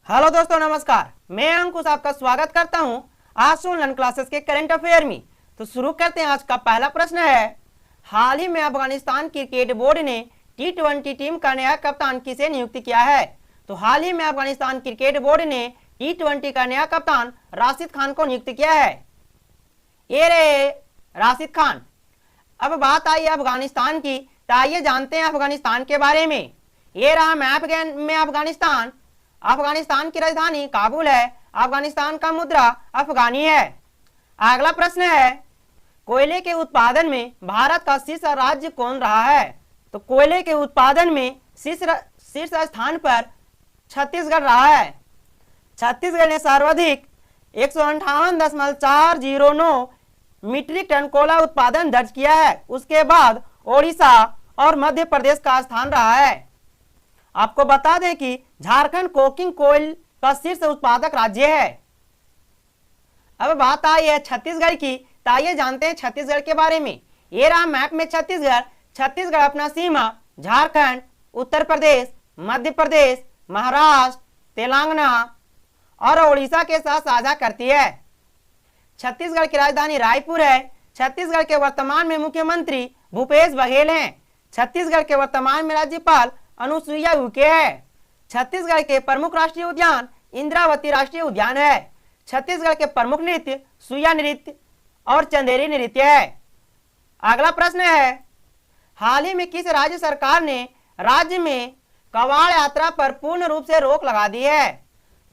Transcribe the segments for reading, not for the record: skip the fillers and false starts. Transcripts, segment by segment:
Hello दोस्तों, नमस्कार। मैं अंकुश आपका स्वागत करता हूं आज ऑनलाइन क्लासेस के करंट अफेयर में। तो शुरू करते हैं। आज का पहला प्रश्न है, हाल ही में अफगानिस्तान क्रिकेट बोर्ड ने T20 टीम का नया कप्तान किसे नियुक्त किया है? तो हाल ही में अफगानिस्तान क्रिकेट बोर्ड ने T20 का नया कप्तान राशिद खान को नियुक्त किया है। ये रहे राशिद खान। अब बात आई अफगानिस्तान की, तो आइए जानते हैं अफगानिस्तान के बारे में। ये रहा मैप में अफगानिस्तान। अफगानिस्तान की राजधानी काबुल है। अफगानिस्तान का मुद्रा अफगानी है। अगला प्रश्न है, कोयले के उत्पादन में भारत का शीर्ष राज्य कौन रहा है? तो कोयले के उत्पादन में शीर्ष स्थान पर छत्तीसगढ़ रहा है। छत्तीसगढ़ ने सर्वाधिक 158.409 मीट्रिक टन कोयला उत्पादन दर्ज किया है। उसके बाद ओडिशा और मध्य प्रदेश का स्थान रहा है। आपको बता दें कि झारखंड कोकिंग कोयल का शीर्ष उत्पादक राज्य है। अब बात आई है छत्तीसगढ़ की, तो आइए जानते हैं छत्तीसगढ़ के बारे में। ये रहा मैप में छत्तीसगढ़। छत्तीसगढ़ अपना सीमा झारखंड, उत्तर प्रदेश, मध्य प्रदेश, महाराष्ट्र, तेलंगाना और उड़ीसा के साथ साझा करती है। छत्तीसगढ़ की राजधानी रायपुर है। छत्तीसगढ़ के वर्तमान में मुख्यमंत्री भूपेश बघेल हैं। छत्तीसगढ़ के वर्तमान में राज्यपाल अनुसुईया उइके है। छत्तीसगढ़ के प्रमुख राष्ट्रीय उद्यान इंद्रावती राष्ट्रीय उद्यान है। छत्तीसगढ़ के प्रमुख नृत्य सुइया नृत्य और चंदेरी नृत्य है। अगला प्रश्न है, हाल ही में किस राज्य सरकार ने राज्य में कवाड़ यात्रा पर पूर्ण रूप से रोक लगा दी है?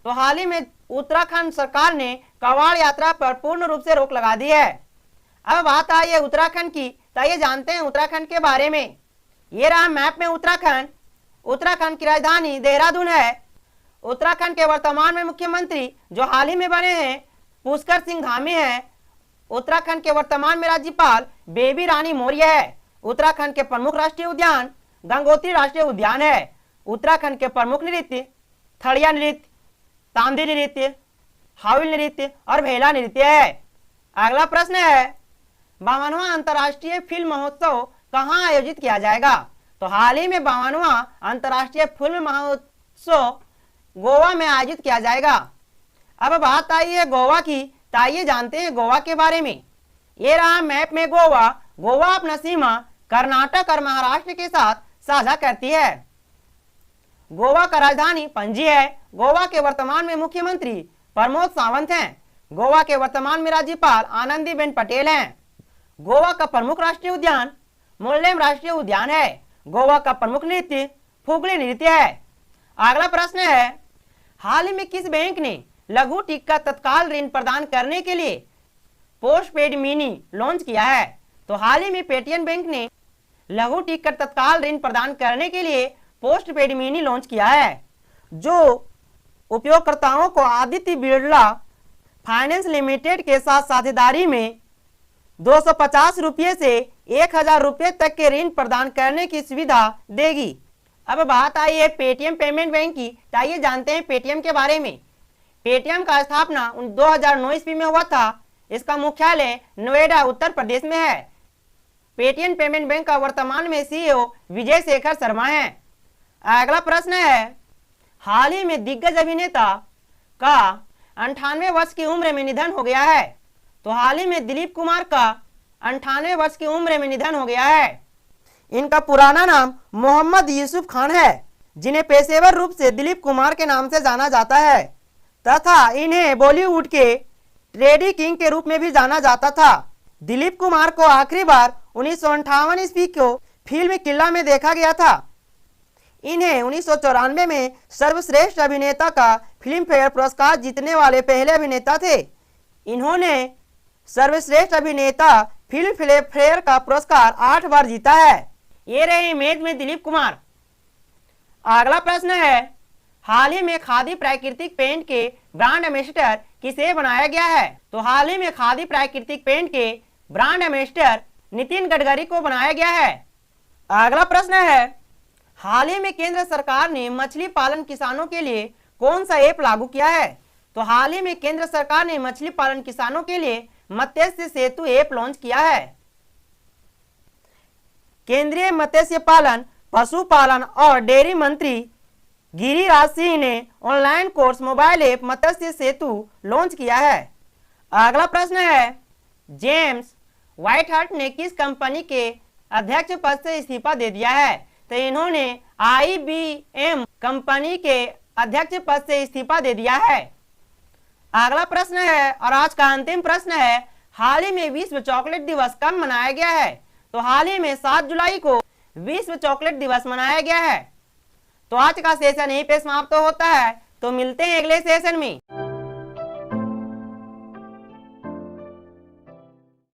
तो हाल ही में उत्तराखंड सरकार ने कवाड़ यात्रा पर पूर्ण रूप से रोक लगा दी है। अब बात आई है उत्तराखंड की, तो ये जानते हैं उत्तराखंड के बारे में। ये रहा मैप में उत्तराखंड। उत्तराखंड की राजधानी देहरादून है। उत्तराखंड के वर्तमान में मुख्यमंत्री जो हाल ही में बने हैं पुष्कर सिंह धामी हैं। उत्तराखंड के वर्तमान में राज्यपाल बेबी रानी मौर्य है। उत्तराखंड के प्रमुख राष्ट्रीय उद्यान गंगोत्री राष्ट्रीय उद्यान है। उत्तराखंड के प्रमुख नृत्य थड़िया नृत्य, तांदी नृत्य, हाविल नृत्य और भेला नृत्य है। अगला प्रश्न है, 52वां अंतर्राष्ट्रीय फिल्म महोत्सव कहाँ आयोजित किया जाएगा? तो हाल ही में 52वां अंतर्राष्ट्रीय फिल्म महोत्सव गोवा में आयोजित किया जाएगा। अब बात आई है गोवा की, तो आइए जानते हैं गोवा के बारे में। ये रहा मैप में गोवा। गोवा अपना सीमा कर्नाटक और महाराष्ट्र के साथ साझा करती है। गोवा का राजधानी पणजी है। गोवा के वर्तमान में मुख्यमंत्री प्रमोद सावंत हैं। गोवा के वर्तमान में राज्यपाल आनंदीबेन पटेल हैं। गोवा का प्रमुख राष्ट्रीय उद्यान मुल्लेम राष्ट्रीय उद्यान है। गोवा का प्रमुख नृत्य फुगली नृत्य है। अगला प्रश्न है, हाल ही में किस बैंक ने लघु टिक्का तत्काल ऋण प्रदान करने के लिए पोस्ट पेड मिनी लॉन्च किया है? तो हाल ही में पेटीएम बैंक ने लघु टिक्का तत्काल ऋण प्रदान करने के लिए पोस्ट पेड मिनी लॉन्च किया है, जो उपयोगकर्ताओं को आदित्य बिरला फाइनेंस लिमिटेड के साथ साझेदारी में 250 रुपये से 1000 रुपये तक के ऋण प्रदान करने की सुविधा देगी। अब बात आई है पेटीएम पेमेंट बैंक की, तो आइए जानते हैं पेटीएम के बारे में। पेटीएम का स्थापना 2009 ईस्वी में हुआ था। इसका मुख्यालय नोएडा उत्तर प्रदेश में है। पेटीएम पेमेंट बैंक का वर्तमान में सीईओ विजय शेखर शर्मा है। अगला प्रश्न है, हाल ही में दिग्गज अभिनेता का 98 वर्ष की उम्र में निधन हो गया है। तो हाल ही में दिलीप कुमार का 98 वर्ष की उम्र में निधन हो गया है। इनका पुराना नाम मोहम्मद यूसुफ खान है, जिन्हें पेशेवर रूप से दिलीप कुमार के नाम से जाना जाता है तथा इन्हें बॉलीवुड के ट्रेडी किंग के रूप में भी जाना जाता था। दिलीप कुमार को आखिरी बार 1958 ईस्वी को फिल्म किला में देखा गया था। इन्हें 1994 में सर्वश्रेष्ठ अभिनेता का फिल्म फेयर पुरस्कार जीतने वाले पहले अभिनेता थे। इन्होंने सर्वश्रेष्ठ अभिनेता फिल्म फेयर का पुरस्कार 8 बार जीता है। ये रहे इमेज में दिलीप कुमार। अगला प्रश्न है, हाल ही में खादी प्राकृतिक पेंट के ब्रांड एम्बेसडर किसे बनाया गया है? तो हाल ही में खादी प्राकृतिक पेंट के ब्रांड एम्बेसडर नितिन गडकरी को बनाया गया है। अगला प्रश्न है, हाल ही में केंद्र सरकार ने मछली पालन किसानों के लिए कौन सा ऐप लागू किया है? तो हाल ही में केंद्र सरकार ने मछली पालन किसानों के लिए मत्स्य सेतु ऐप लॉन्च किया है। केंद्रीय मत्स्य पालन, पशुपालन और डेयरी मंत्री गिरिराज सिंह ने ऑनलाइन कोर्स मोबाइल ऐप मत्स्य सेतु लॉन्च किया है। अगला प्रश्न है, जेम्स व्हाइटहार्ट ने किस कंपनी के अध्यक्ष पद से इस्तीफा दे दिया है? तो इन्होंने IBM कंपनी के अध्यक्ष पद से इस्तीफा दे दिया है। अगला प्रश्न है और आज का अंतिम प्रश्न है, हाल ही में विश्व चॉकलेट दिवस कब मनाया गया है? तो हाल ही में 7 जुलाई को विश्व चॉकलेट दिवस मनाया गया है। तो आज का सेशन यहीं पे समाप्त होता है। तो मिलते हैं अगले सेशन में।